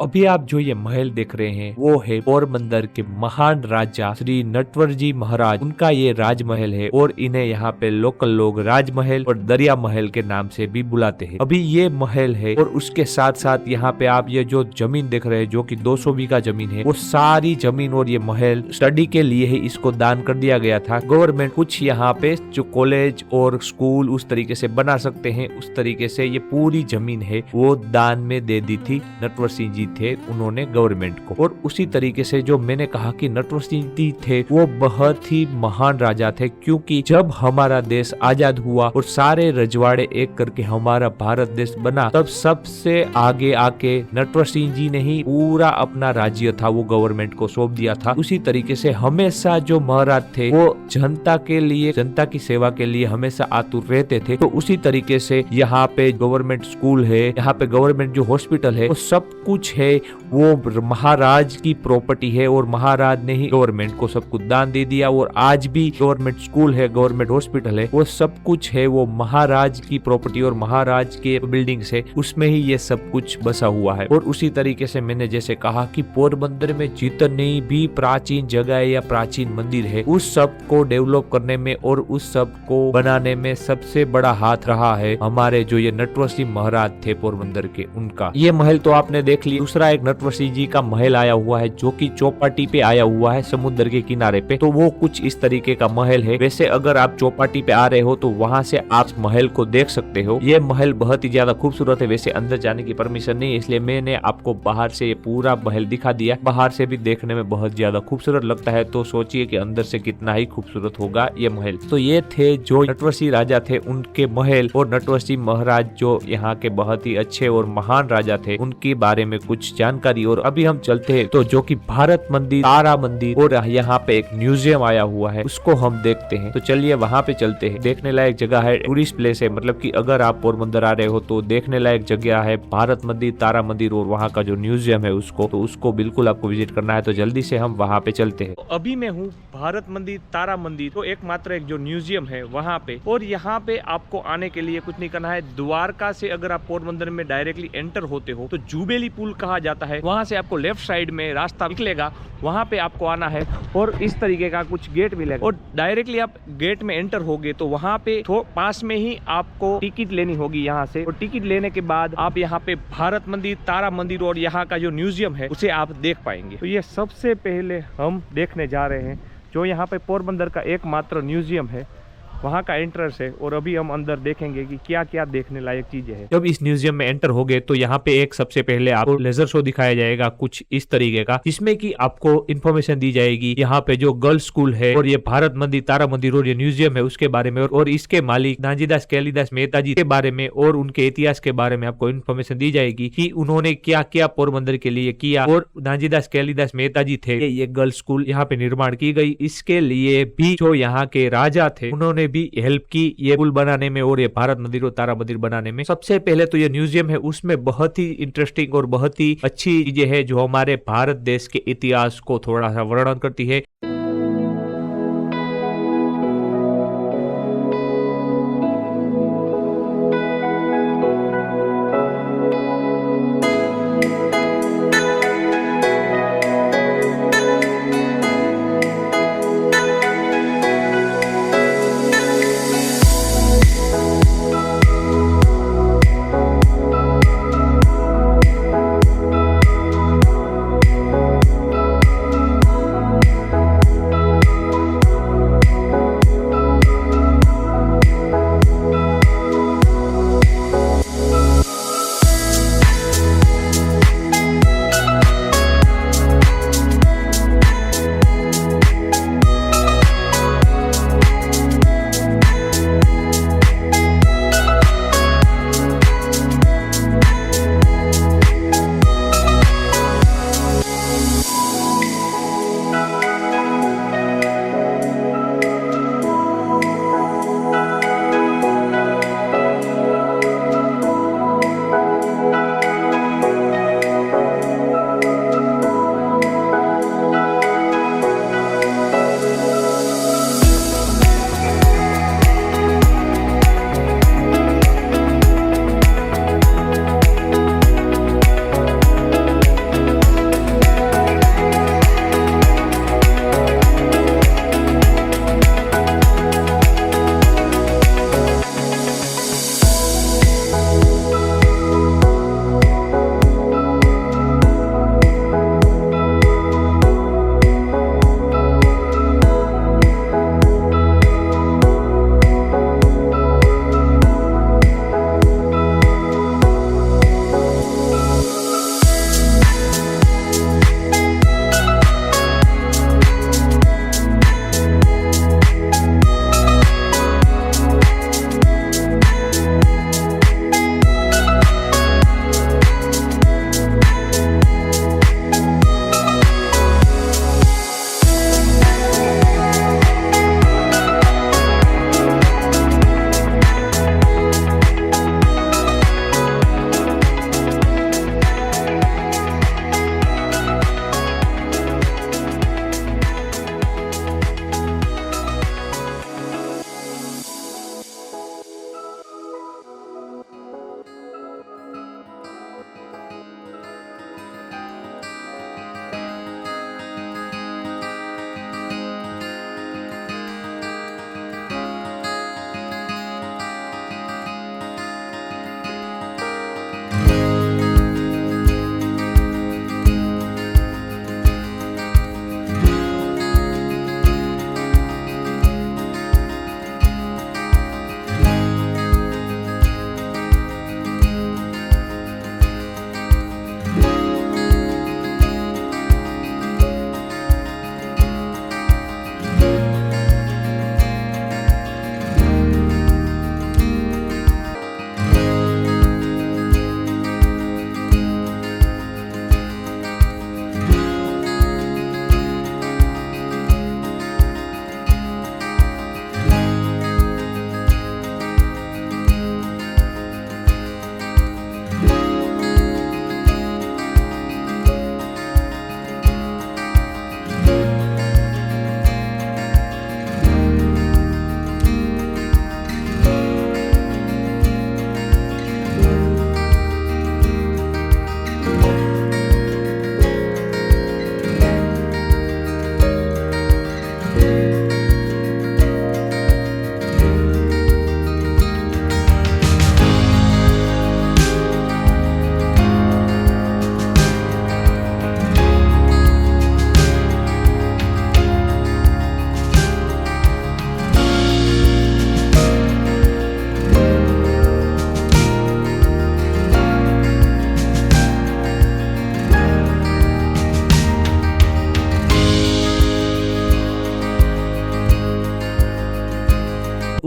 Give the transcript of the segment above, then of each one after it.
अभी आप जो ये महल देख रहे हैं वो है पोरबंदर के महान राजा श्री नटवरजी महाराज, उनका ये राजमहल है और इन्हें यहाँ पे लोकल लोग राजमहल और दरिया महल के नाम से भी बुलाते हैं। अभी ये महल है और उसके साथ साथ यहाँ पे आप ये जो जमीन देख रहे हैं जो कि 200 बीघा जमीन है, वो सारी जमीन और ये महल स्टडी के लिए ही इसको दान कर दिया गया था। गवर्नमेंट कुछ यहाँ पे जो कॉलेज और स्कूल उस तरीके से बना सकते हैं, उस तरीके से ये पूरी जमीन है वो दान में दे दी थी। नटवर सिंह जी थे उन्होंने गवर्नमेंट को। और उसी तरीके से जो मैंने कहा कि नटवर सिंह जी थे वो बहुत ही महान राजा थे, क्योंकि जब हमारा देश आजाद हुआ और सारे रजवाड़े एक करके हमारा भारत देश बना, तब सबसे आगे आके नटवर सिंह जी ने ही पूरा अपना राज्य था वो गवर्नमेंट को सौंप दिया था। उसी तरीके से हमेशा जो महाराज थे वो जनता के लिए, जनता की सेवा के लिए हमेशा आतुर रहते थे। तो उसी तरीके से यहाँ पे गवर्नमेंट स्कूल है, यहाँ पे गवर्नमेंट जो हॉस्पिटल है, वो सब कुछ है वो महाराज की प्रॉपर्टी है और महाराज ने ही गवर्नमेंट को सब कुछ दान दे दिया। और आज भी गवर्नमेंट स्कूल है, गवर्नमेंट हॉस्पिटल है, वो सब कुछ है वो महाराज की प्रॉपर्टी और महाराज के बिल्डिंग से उसमें ही ये सब कुछ बसा हुआ है। और उसी तरीके से मैंने जैसे कहा कि पोरबंदर में जितनी भी प्राचीन जगह या प्राचीन मंदिर है, उस सब को डेवलप करने में और उस सब को बनाने में सबसे बड़ा हाथ रहा है हमारे जो ये नटवर सिंह महाराज थे पोरबंदर के, उनका। ये महल तो आपने देख लिया। दूसरा एक नटवर सिंह जी का महल आया हुआ है जो कि चौपाटी पे आया हुआ है समुद्र के किनारे पे, तो वो कुछ इस तरीके का महल है। वैसे अगर आप चौपाटी पे आ रहे हो तो वहाँ से आप महल को देख सकते हो। ये महल बहुत ही ज्यादा खूबसूरत है। वैसे अंदर जाने की परमिशन नहीं है, इसलिए मैंने आपको बाहर से ये पूरा महल दिखा दिया। बाहर से भी देखने में बहुत ज्यादा खूबसूरत लगता है, तो सोचिए कि अंदर से कितना ही खूबसूरत होगा ये महल। तो ये थे जो नटवर सिंह राजा थे उनके महल, और नटवर सिंह महाराज जो यहाँ के बहुत ही अच्छे और महान राजा थे उनके बारे में कुछ जानकारी। और अभी हम चलते हैं तो जो कि भारत मंदिर, तारा मंदिर और यहाँ पे एक म्यूजियम आया हुआ है, उसको हम देखते हैं। तो चलिए वहाँ पे चलते हैं। देखने लायक जगह है, टूरिस्ट प्लेस है, मतलब कि अगर आप पोरबंदर आ रहे हो तो देखने लायक जगह है। भारत मंदिर, तारा मंदिर और वहाँ का जो म्यूजियम है उसको बिल्कुल आपको विजिट करना है। तो जल्दी से हम वहाँ पे चलते हैं। तो अभी मैं हूँ भारत मंदिर, तारा मंदिर, तो एकमात्र एक जो म्यूजियम है वहाँ पे। और यहाँ पे आपको आने के लिए कुछ नहीं करना है। द्वारका से अगर आप पोरबंदर में डायरेक्टली एंटर होते हो तो जुबेली पुल कहा जाता है, वहाँ से आपको लेफ्ट साइड में रास्ता निकलेगा, वहाँ पे आपको आना है। और इस तरीके का कुछ गेट मिलेगा और डायरेक्टली आप गेट में एंटर होगे तो वहाँ पे पास में ही आपको टिकट लेनी होगी यहाँ से। और टिकट लेने के बाद आप यहाँ पे भारत मंदिर, तारा मंदिर और यहाँ का जो म्यूजियम है उसे आप देख पाएंगे। तो ये सबसे पहले हम देखने जा रहे हैं जो यहाँ पे पोरबंदर का एकमात्र म्यूजियम है, वहाँ का एंट्रेंस है। और अभी हम अंदर देखेंगे कि क्या क्या देखने लायक चीजें हैं। जब इस म्यूजियम में एंटर होगे तो यहाँ पे एक सबसे पहले आपको लेजर शो दिखाया जाएगा कुछ इस तरीके का, जिसमें कि आपको इन्फॉर्मेशन दी जाएगी यहाँ पे जो गर्ल्स स्कूल है और ये भारत मंदिर, तारा मंदिर और ये म्यूजियम है उसके बारे में, और इसके मालिक नानजीदास कालिदास मेहता जी के बारे में और उनके इतिहास के बारे में आपको इन्फॉर्मेशन दी जाएगी कि उन्होंने क्या क्या पोरबंदर के लिए किया। और नानजीदास कालिदास मेहता जी थे, ये गर्ल्स स्कूल यहाँ पे निर्माण की गई, इसके लिए भी जो यहाँ के राजा थे उन्होंने भी हेल्प की ये पुल बनाने में और ये भारत मंदिर और तारा मंदिर बनाने में। सबसे पहले तो ये म्यूजियम है, उसमें बहुत ही इंटरेस्टिंग और बहुत ही अच्छी चीजें हैं जो हमारे भारत देश के इतिहास को थोड़ा सा वर्णन करती है।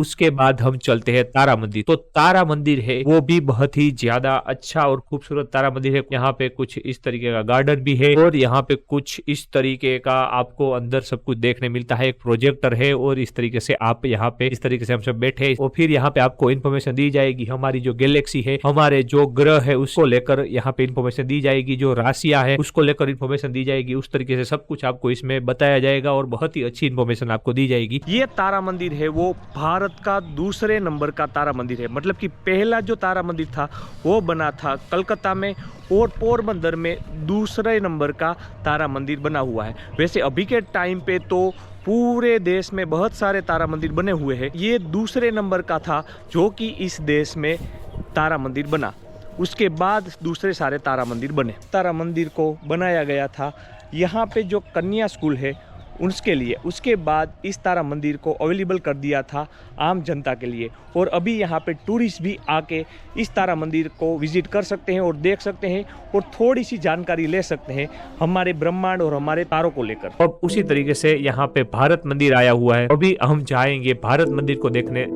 उसके बाद हम चलते हैं तारा मंदिर। तो तारा मंदिर है वो भी बहुत ही ज्यादा अच्छा और खूबसूरत तारा मंदिर है। यहाँ पे कुछ इस तरीके का गार्डन भी है और यहाँ पे कुछ इस तरीके का आपको अंदर सब कुछ देखने मिलता है। एक प्रोजेक्टर है और इस तरीके से आप यहाँ पे इस तरीके से हम सब बैठे और फिर यहाँ पे आपको इन्फॉर्मेशन दी जाएगी। हमारी जो गैलेक्सी है, हमारे जो ग्रह है उसको लेकर यहाँ पे इन्फॉर्मेशन दी जाएगी। जो राशियां है उसको लेकर इन्फॉर्मेशन दी जाएगी। उस तरीके से सब कुछ आपको इसमें बताया जाएगा और बहुत ही अच्छी इन्फॉर्मेशन आपको दी जाएगी। ये तारा मंदिर है वो भारत का दूसरे नंबर का तारा मंदिर है। मतलब कि पहला जो तारा मंदिर था वो बना था कलकत्ता में और पोरबंदर में दूसरे नंबर का तारा मंदिर बना हुआ है। वैसे अभी के टाइम पे तो पूरे देश में बहुत सारे तारा मंदिर बने हुए हैं। ये दूसरे नंबर का था जो कि इस देश में तारा मंदिर बना। उसके बाद दूसरे सारे तारा मंदिर बने। तारा मंदिर को बनाया गया था यहाँ पे जो कन्या स्कूल है उसके लिए। उसके बाद इस तारा मंदिर को अवेलेबल कर दिया था आम जनता के लिए। और अभी यहाँ पे टूरिस्ट भी आके इस तारा मंदिर को विजिट कर सकते हैं और देख सकते हैं और थोड़ी सी जानकारी ले सकते हैं हमारे ब्रह्मांड और हमारे तारों को लेकर। और उसी तरीके से यहाँ पे भारत मंदिर आया हुआ है। अभी हम जाएंगे भारत मंदिर को देखने।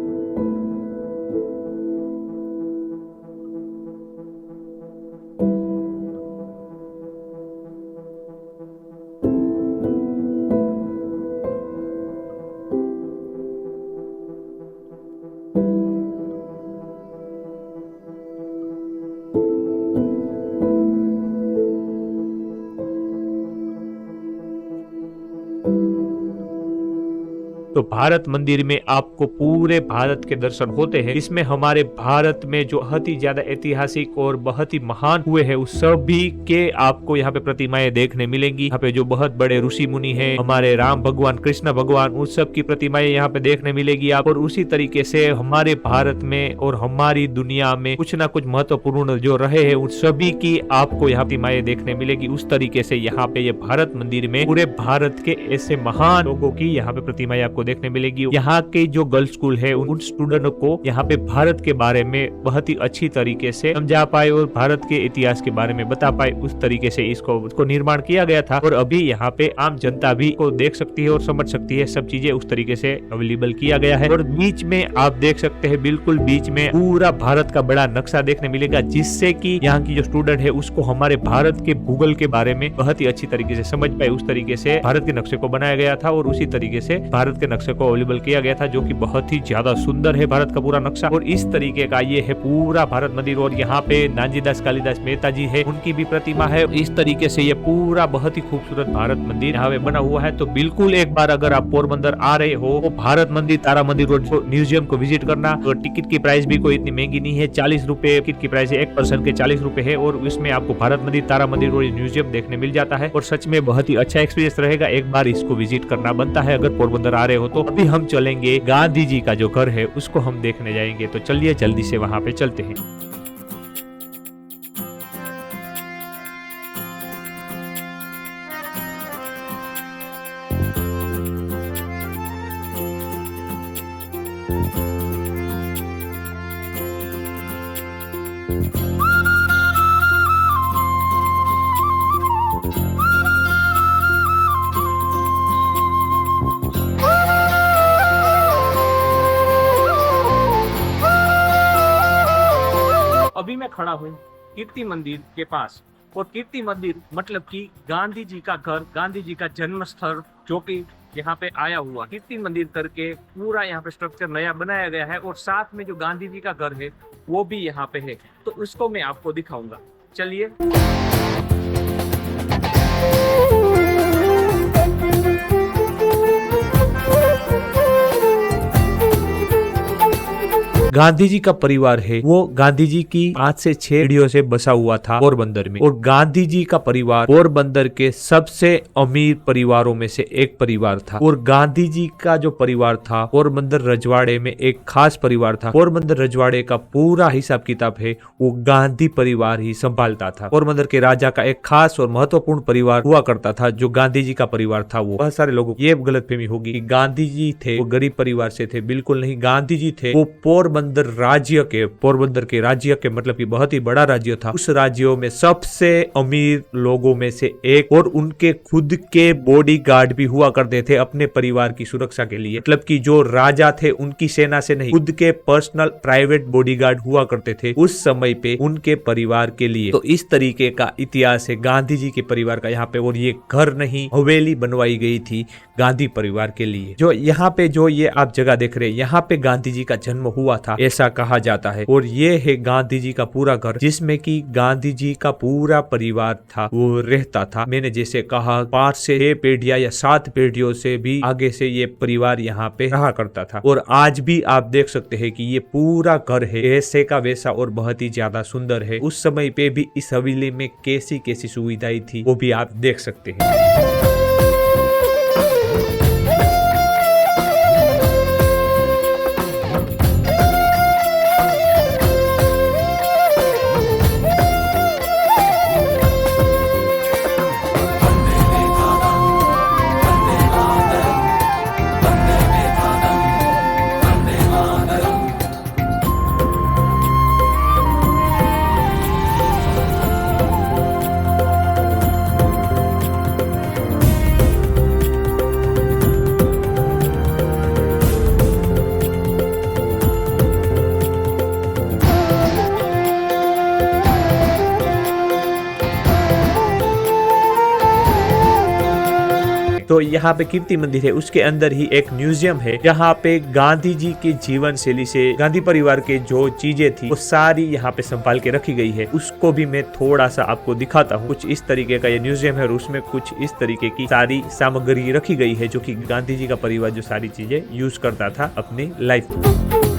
तो भारत मंदिर में आपको पूरे भारत के दर्शन होते हैं। इसमें हमारे भारत में जो बहुत ही ज्यादा ऐतिहासिक और बहुत ही महान हुए हैं उस सभी के आपको यहाँ पे प्रतिमाएं देखने मिलेंगी। यहाँ पे जो बहुत बड़े ऋषि मुनि हैं, हमारे राम भगवान, कृष्ण भगवान, उस सब की प्रतिमाएं यहाँ पे देखने मिलेगी आप। और उसी तरीके से हमारे भारत में और हमारी दुनिया में कुछ ना कुछ महत्वपूर्ण जो रहे हैं उन सभी की आपको यहाँ प्रतिमाएं देखने मिलेगी। उस तरीके से यहाँ पे ये भारत मंदिर में पूरे भारत के ऐसे महान लोगों की यहाँ पे प्रतिमाएं आपको देखने मिलेगी। यहाँ के जो गर्ल्स स्कूल है उन स्टूडेंट को यहाँ पे भारत के बारे में बहुत ही अच्छी तरीके से समझा पाए और भारत के इतिहास के बारे में बता पाए, उस तरीके से इसको निर्माण किया गया था। और अभी यहाँ पे आम जनता भी को देख सकती है और समझ सकती है। सब चीजें उस तरीके से अवेलेबल किया गया है। और बीच में आप देख सकते हैं, बिल्कुल बीच में पूरा भारत का बड़ा नक्शा देखने मिलेगा, जिससे कि यहाँ की जो स्टूडेंट है उसको हमारे भारत के भूगोल के बारे में बहुत ही अच्छी तरीके से समझ पाए। उस तरीके से भारत के नक्शे को बनाया गया था और उसी तरीके से भारत के नक्शे को अवेलेबल किया गया था, जो कि बहुत ही ज्यादा सुंदर है भारत का पूरा नक्शा। और इस तरीके का ये है पूरा भारत मंदिर। और यहाँ पे नानजीदास कालिदास मेहता जी है, उनकी भी प्रतिमा है। इस तरीके से ये पूरा बहुत ही खूबसूरत भारत मंदिर यहाँ पे बना हुआ है। तो बिल्कुल एक बार अगर आप पोरबंदर आ रहे हो तो भारत मंदिर, तारा मंदिर म्यूजियम को विजिट करना। तो टिकट की प्राइस भी कोई इतनी महंगी नहीं है, 40 रुपए टिकट की प्राइस है, एक पर्सन के 40 रुपए है। और इसमें आपको भारत मंदिर, तारा मंदिर और म्यूजियम देखने मिल जाता है। और सच में बहुत ही अच्छा एक्सपीरियंस रहेगा, एक बार इसको विजिट करना बनता है अगर पोरबंदर आ रहे हो तो। अभी हम चलेंगे गांधी जी का जो घर है उसको हम देखने जाएंगे। तो चलिए जल्दी से वहां पे चलते हैं। अभी मैं खड़ा हूँ कीर्ति मंदिर के पास। और कीर्ति मंदिर मतलब कि गांधी जी का घर, गांधी जी का जन्म स्थल, जो कि यहाँ पे आया हुआ कीर्ति मंदिर करके पूरा यहाँ पे स्ट्रक्चर नया बनाया गया है। और साथ में जो गांधी जी का घर है वो भी यहाँ पे है, तो उसको मैं आपको दिखाऊंगा। चलिए। गांधी जी का परिवार है वो गांधी जी की 5 से 6 पीढ़ियों से बसा हुआ था पोरबंदर में। और गांधी जी का परिवार पोरबंदर के सबसे अमीर परिवारों में से एक परिवार था। और गांधी जी का जो परिवार था पोरबंदर रजवाड़े में एक खास परिवार था। पोरबंदर रजवाड़े का पूरा हिसाब किताब है वो गांधी परिवार ही संभालता था। पोरबंदर के राजा का एक खास और महत्वपूर्ण परिवार हुआ करता था जो गांधी जी का परिवार था। वो बहुत सारे लोगों को ये गलतफहमी होगी कि गांधी जी थे वो गरीब परिवार से थे, बिल्कुल नहीं। गांधी जी थे वो पोरबंदर पोरबंदर के राज्य के मतलब कि बहुत ही बड़ा राज्य था, उस राज्यों में सबसे अमीर लोगों में से एक, और उनके खुद के बॉडीगार्ड भी हुआ करते थे अपने परिवार की सुरक्षा के लिए। मतलब कि जो राजा थे उनकी सेना से नहीं, खुद के पर्सनल प्राइवेट बॉडीगार्ड हुआ करते थे उस समय पे उनके परिवार के लिए। तो इस तरीके का इतिहास है गांधी जी के परिवार का यहाँ पे। और ये घर नहीं, हवेली बनवाई गई थी गांधी परिवार के लिए। जो यहाँ पे जो ये आप जगह देख रहे हैं, यहाँ पे गांधी जी का जन्म हुआ था ऐसा कहा जाता है। और ये है गांधी जी का पूरा घर, जिसमें कि गांधी जी का पूरा परिवार था वो रहता था। मैंने जैसे कहा 5 से 6 पीढ़ियां या 7 पीढ़ियों से भी आगे से ये परिवार यहाँ पे रहा करता था। और आज भी आप देख सकते हैं कि ये पूरा घर है ऐसे का वैसा और बहुत ही ज्यादा सुंदर है। उस समय पे भी इस हवेली में कैसी कैसी सुविधाएं थी वो भी आप देख सकते हैं। तो यहाँ पे कीर्ति मंदिर है, उसके अंदर ही एक म्यूजियम है जहाँ पे गांधी जी के जीवन शैली से गांधी परिवार के जो चीजें थी वो सारी यहाँ पे संभाल के रखी गई है। उसको भी मैं थोड़ा सा आपको दिखाता हूँ। कुछ इस तरीके का ये म्यूजियम है और उसमें कुछ इस तरीके की सारी सामग्री रखी गई है जो कि गांधी जी का परिवार जो सारी चीजें यूज करता था अपनी लाइफ में।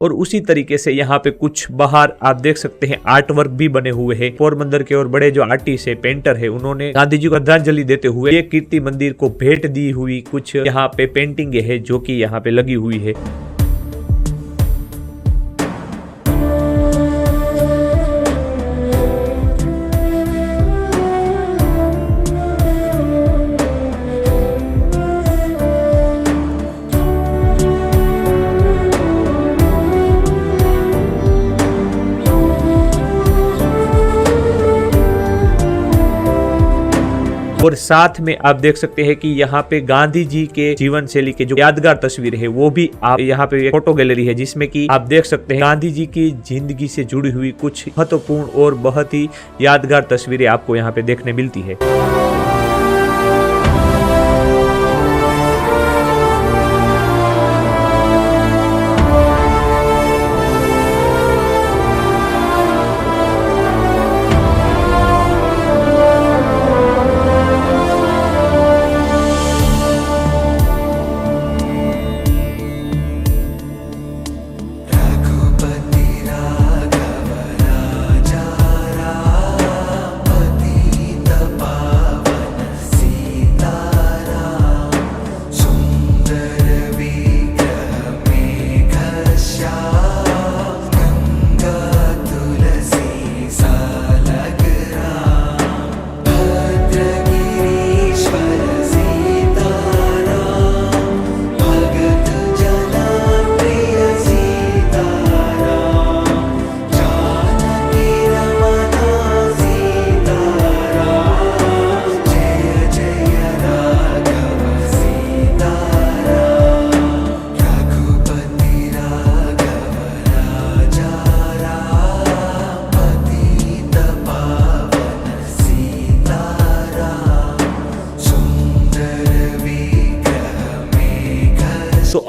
और उसी तरीके से यहाँ पे कुछ बाहर आप देख सकते हैं आर्ट वर्क भी बने हुए हैं। पोरबंदर के और बड़े जो आर्टिस्ट है, पेंटर है, उन्होंने गांधी जी को श्रद्धांजलि देते हुए ये कीर्ति मंदिर को भेंट दी हुई कुछ यहाँ पे पेंटिंग है जो कि यहाँ पे लगी हुई है। और साथ में आप देख सकते हैं कि यहाँ पे गांधी जी के जीवन शैली के जो यादगार तस्वीर है वो भी आप यहाँ पे एक फोटो गैलरी है जिसमें कि आप देख सकते हैं गांधी जी की जिंदगी से जुड़ी हुई कुछ महत्वपूर्ण और बहुत ही यादगार तस्वीरें आपको यहाँ पे देखने मिलती है।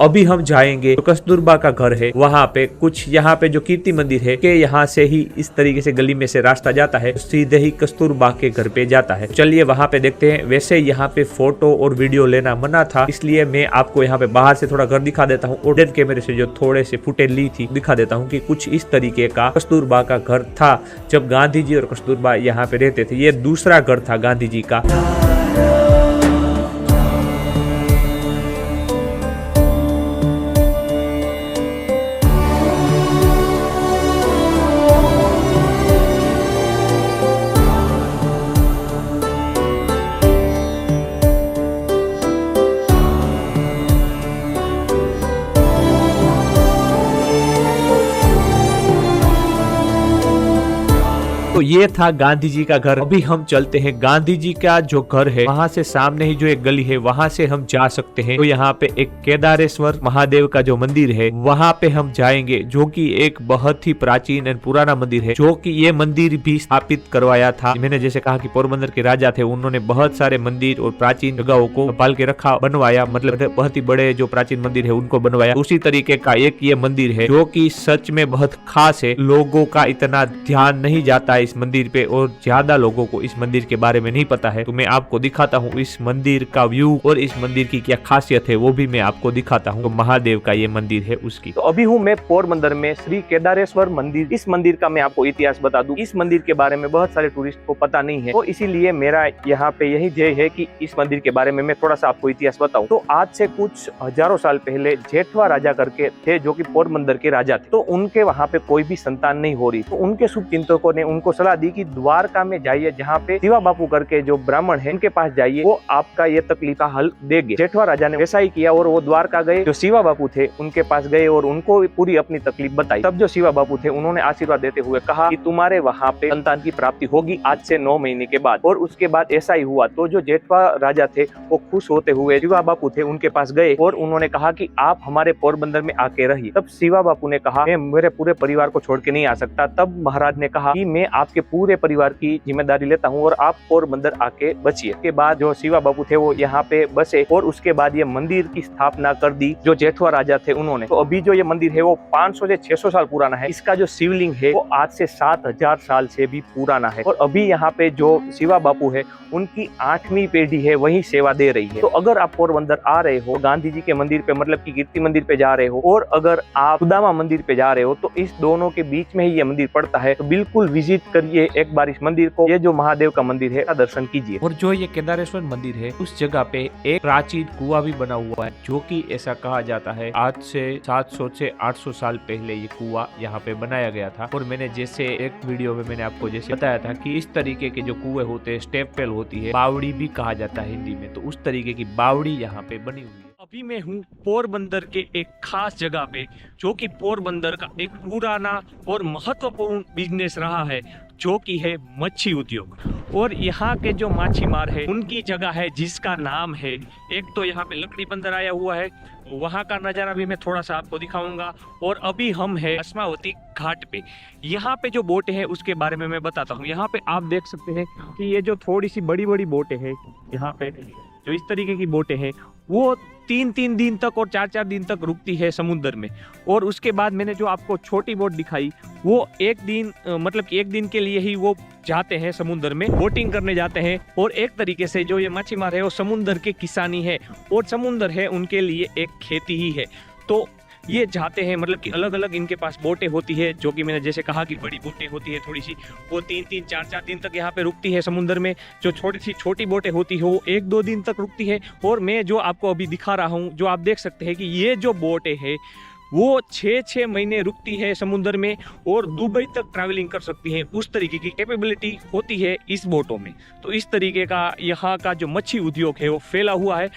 अभी हम जाएंगे, तो कस्तूरबा का घर है वहाँ पे कुछ, यहाँ पे जो कीर्ति मंदिर है के यहाँ से ही इस तरीके से गली में से रास्ता जाता है, सीधे ही कस्तूरबा के घर पे जाता है। चलिए वहाँ पे देखते हैं। वैसे यहाँ पे फोटो और वीडियो लेना मना था, इसलिए मैं आपको यहाँ पे बाहर से थोड़ा घर दिखा देता हूँ और कैमरे से जो थोड़े से फुटेज ली थी दिखा देता हूँ कि कुछ इस तरीके का कस्तूरबा का घर था जब गांधी जी और कस्तूरबा यहाँ पे रहते थे। ये दूसरा घर था गांधी जी का। तो ये था गांधी जी का घर। अभी हम चलते हैं गांधी जी का जो घर है वहां से सामने ही जो एक गली है वहां से हम जा सकते हैं। तो यहाँ पे एक केदारेश्वर महादेव का जो मंदिर है वहां पे हम जाएंगे, जो कि एक बहुत ही प्राचीन एंड पुराना मंदिर है, जो कि ये मंदिर भी स्थापित करवाया था। मैंने जैसे कहा कि पोरबंदर के राजा थे, उन्होंने बहुत सारे मंदिर और प्राचीन जगहों को संभाल के रखा, बनवाया, मतलब बहुत ही बड़े जो प्राचीन मंदिर है उनको बनवाया। उसी तरीके का एक ये मंदिर है जो कि सच में बहुत खास है। लोगों का इतना ध्यान नहीं जाता इस मंदिर पे और ज्यादा लोगों को इस मंदिर के बारे में नहीं पता है। तो मैं आपको दिखाता हूँ इस मंदिर का व्यू और इस मंदिर की क्या खासियत है वो भी मैं आपको दिखाता हूँ। तो महादेव का ये मंदिर है उसकी। तो अभी हूँ मैं पोरबंदर में श्री केदारेश्वर मंदिर। इस मंदिर का मैं आपको इतिहास बता दूं। इस मंदिर के बारे में बहुत सारे टूरिस्ट को पता नहीं है, तो इसीलिए मेरा यहाँ पे यही ध्येय है कि इस मंदिर के बारे में मैं थोड़ा सा आपको इतिहास बताऊं। तो आज से कुछ हजारों साल पहले जेठवा राजा करके थे जो कि पोरबंदर के राजा थे। तो उनके वहाँ पे कोई भी संतान नहीं हो रही, तो उनके शुभ चिंतकों ने उनको सलाह दी कि द्वारका में जाइए, जहाँ पे शिवा बापू करके जो ब्राह्मण है उनके पास जाइए, वो आपका ये तकलीफ का हल देंगे। जेठवा राजा ने वैसा ही किया और वो द्वारका गए, जो शिवा बापू थे उनके पास गए और उनको पूरी अपनी तकलीफ बताई। तब जो शिवा बापू थे उन्होंने आशीर्वाद देते हुए कहा कि तुम्हारे वहाँ पे संतान की प्राप्ति होगी आज से 9 महीने के बाद। और उसके बाद ऐसा ही हुआ। तो जो जेठवा राजा थे वो खुश होते हुए शिवा बापू थे उनके पास गए और उन्होंने कहा कि आप हमारे पोरबंदर में आके रहिए। तब शिवा बापू ने कहा मैं मेरे पूरे परिवार को छोड़ के नहीं आ सकता। तब महाराज ने कहा कि मैं आपके पूरे परिवार की जिम्मेदारी लेता हूँ और आप पोरबंदर आके बचिए। के बाद जो शिवा बापू थे वो यहाँ पे बसे और उसके बाद ये मंदिर की स्थापना कर दी जो जेठवा राजा थे उन्होंने। तो अभी जो ये मंदिर है वो 500 से 600 साल पुराना है। इसका जो शिवलिंग है वो आज से 7000 साल से भी पुराना है। और अभी यहाँ पे जो शिवा बापू है उनकी 8वीं पीढ़ी है वही सेवा दे रही है। तो अगर आप पोरबंदर आ रहे हो, गांधी जी के मंदिर पे मतलब की कीर्ति मंदिर पे जा रहे हो, और अगर आप सुदामा मंदिर पे जा रहे हो, तो इस दोनों के बीच में ही ये मंदिर पड़ता है। तो बिल्कुल विजिट करिए एक बार इस मंदिर को। ये जो महादेव का मंदिर है का दर्शन कीजिए। और जो ये केदारेश्वर मंदिर है उस जगह पे एक प्राचीन कुआं भी बना हुआ है, जो कि ऐसा कहा जाता है आज से 700 से 800 साल पहले ये कुआं यहाँ पे बनाया गया था। और मैंने जैसे एक वीडियो में मैंने आपको जैसे बताया था कि इस तरीके के जो कुएं होते हैं, स्टेप वेल होती है, बावड़ी भी कहा जाता है हिंदी में, तो उस तरीके की बावड़ी यहाँ पे बनी हुई है। अभी मैं हूँ पोरबंदर के एक खास जगह पे, जो कि पोरबंदर का एक पुराना और महत्वपूर्ण बिजनेस रहा है, जो कि है मच्छी उद्योग। और यहाँ के जो मच्छीमार है उनकी जगह है जिसका नाम है, एक तो यहाँ पे लकड़ी बंदर आया हुआ है, वहाँ का नज़ारा भी मैं थोड़ा सा आपको दिखाऊंगा। और अभी हम है अस्मावती घाट पे। यहाँ पे जो बोटें हैं उसके बारे में मैं बताता हूँ। यहाँ पे आप देख सकते हैं कि ये जो थोड़ी सी बड़ी बड़ी बोटें हैं, यहाँ पे जो इस तरीके की बोटें हैं वो 3-3 दिन तक और 4-4 दिन तक रुकती है समुद्र में। और उसके बाद मैंने जो आपको छोटी बोट दिखाई वो एक दिन मतलब कि एक दिन के लिए ही वो जाते हैं समुद्र में, बोटिंग करने जाते हैं। और एक तरीके से जो ये मच्छीमार है वो समुद्र के किसानी है और समुद्र है उनके लिए एक खेती ही है। तो ये जाते हैं, मतलब कि अलग अलग इनके पास बोटें होती है, जो कि मैंने जैसे कहा कि बड़ी बोटें होती है थोड़ी सी, वो 3-3 4-4 दिन तक यहाँ पे रुकती है समुद्र में। जो छोटी बोटें होती है वो 1-2 दिन तक रुकती है। और मैं जो आपको अभी दिखा रहा हूँ, जो आप देख सकते हैं कि ये जो बोटें है वो 6-6 महीने रुकती है समुद्र में और दुबई तक ट्रैवलिंग कर सकती है। उस तरीके की कैपेबिलिटी होती है इस बोटों में। तो इस तरीके का यहाँ का जो मच्छी उद्योग है वो फैला हुआ है।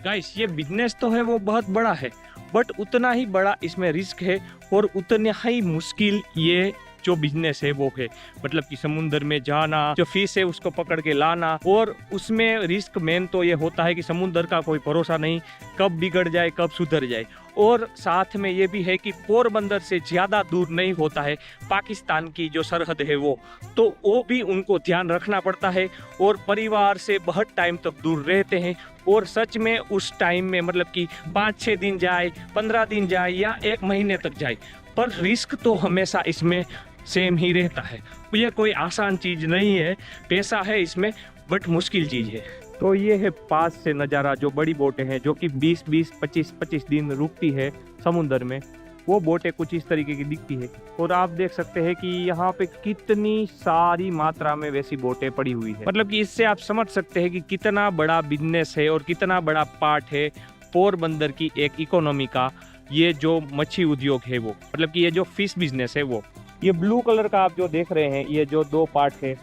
गाइस, ये बिजनेस तो है वो बहुत बड़ा है, बट उतना ही बड़ा इसमें रिस्क है और उतना ही मुश्किल ये जो बिजनेस है वो है। मतलब कि समुद्र में जाना, जो फिश है उसको पकड़ के लाना, और उसमें रिस्क मेन तो ये होता है कि समुद्र का कोई भरोसा नहीं, कब बिगड़ जाए कब सुधर जाए। और साथ में ये भी है कि पोरबंदर से ज़्यादा दूर नहीं होता है पाकिस्तान की जो सरहद है वो भी उनको ध्यान रखना पड़ता है और परिवार से बहुत टाइम तक दूर रहते हैं। और सच में उस टाइम में मतलब कि 5-6 दिन जाए, 15 दिन जाए या 1 महीने तक जाए, पर रिस्क तो हमेशा इसमें सेम ही रहता है। ये कोई आसान चीज़ नहीं है, पैसा है इसमें बट मुश्किल चीज़ है। तो ये है पास से नज़ारा, जो बड़ी बोटें हैं जो कि 20-20, 25-25 दिन रुकती है समुंदर में, वो बोटें कुछ इस तरीके की दिखती है। और आप देख सकते हैं कि यहाँ पे कितनी सारी मात्रा में वैसी बोटें पड़ी हुई है। मतलब कि इससे आप समझ सकते हैं कि कितना बड़ा बिजनेस है और कितना बड़ा पार्ट है पोरबंदर की एक इकोनॉमी का ये जो मच्छी उद्योग है वो, मतलब कि ये जो फिश बिजनेस है वो। ये ब्लू कलर का आप जो देख रहे हैं, ये जो 2 पार्ट है,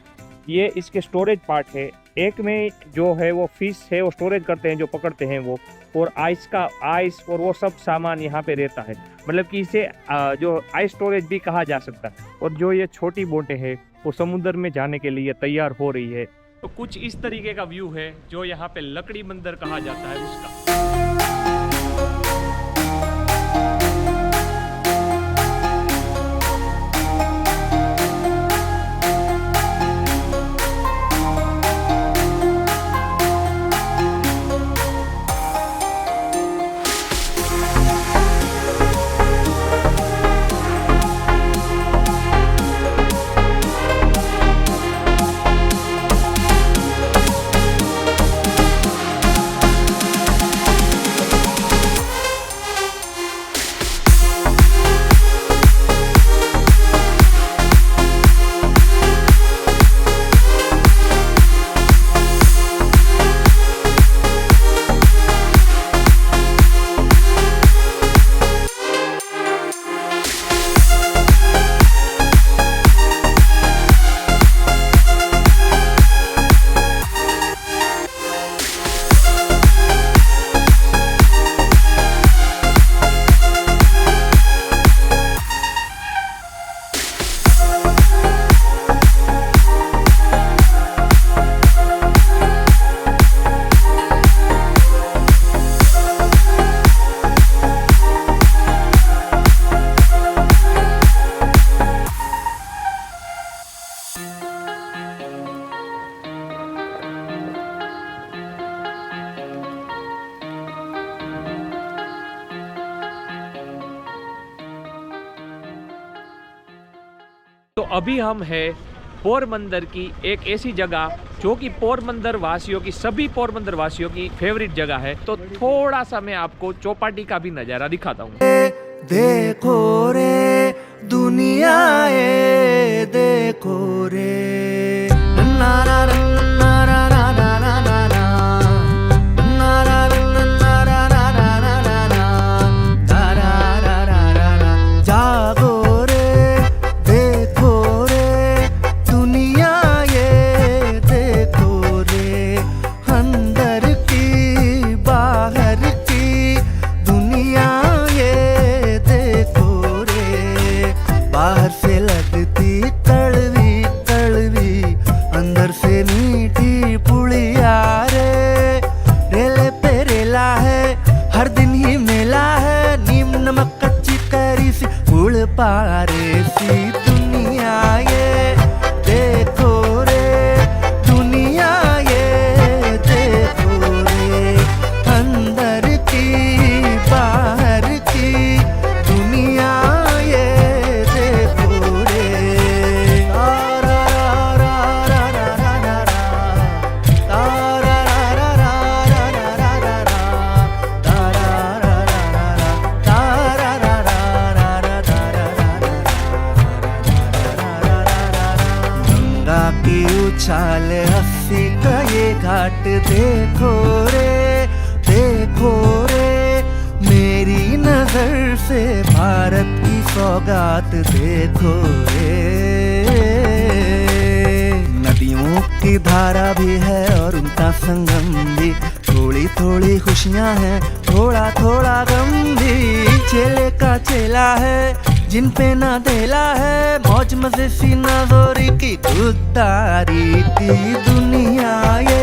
ये इसके स्टोरेज पार्ट है। एक में जो है वो फिश है, वो स्टोरेज करते हैं, जो पकड़ते हैं वो, और आइस और वो सब सामान यहाँ पे रहता है। मतलब कि इसे जो आइस स्टोरेज भी कहा जा सकता है। और जो ये छोटी बोटें हैं वो समुद्र में जाने के लिए तैयार हो रही है। तो कुछ इस तरीके का व्यू है जो यहाँ पे लकड़ी बंदर कहा जाता है उसका। तो अभी हम है पोरबंदर की एक ऐसी जगह जो कि पोरबंदर वासियों की, सभी पोरबंदर वासियों की फेवरेट जगह है। तो थोड़ा सा मैं आपको चौपाटी का भी नज़ारा दिखाता हूँ। देखो रे दुनिया ये देखो रे ना ना ना ना ना ना ना ना ना ना ना ना ना ना ना जागो रे देखो रे दुनिया ये देखो रे अंदर की बाहर की दुनिया ये देखो रे बाहर से लगती कड़वी कड़वी अंदर से मीठी पुड़िया रे रेले पे रेला है हर दिन ही मेला है नीम नमक कच्ची करी सी उड़ पारे सी दुनिया ये देखो रे दुनिया ये देखो रे अंदर की बाहर की दुनिया ये देखो रे रा रा रा रा रा रा रा रा रा गंगा की उछाल 80 का ये घाट देखो रे मेरी नजर से भारत की सौगात देखो रे नदियों की धारा भी है और उनका संगम भी थोड़ी थोड़ी खुशियां हैं थोड़ा थोड़ा गम भी चेले का चेला है जिन पे ना देला है मौज मजे सी नाजोरी की खुदारी की दुनिया ये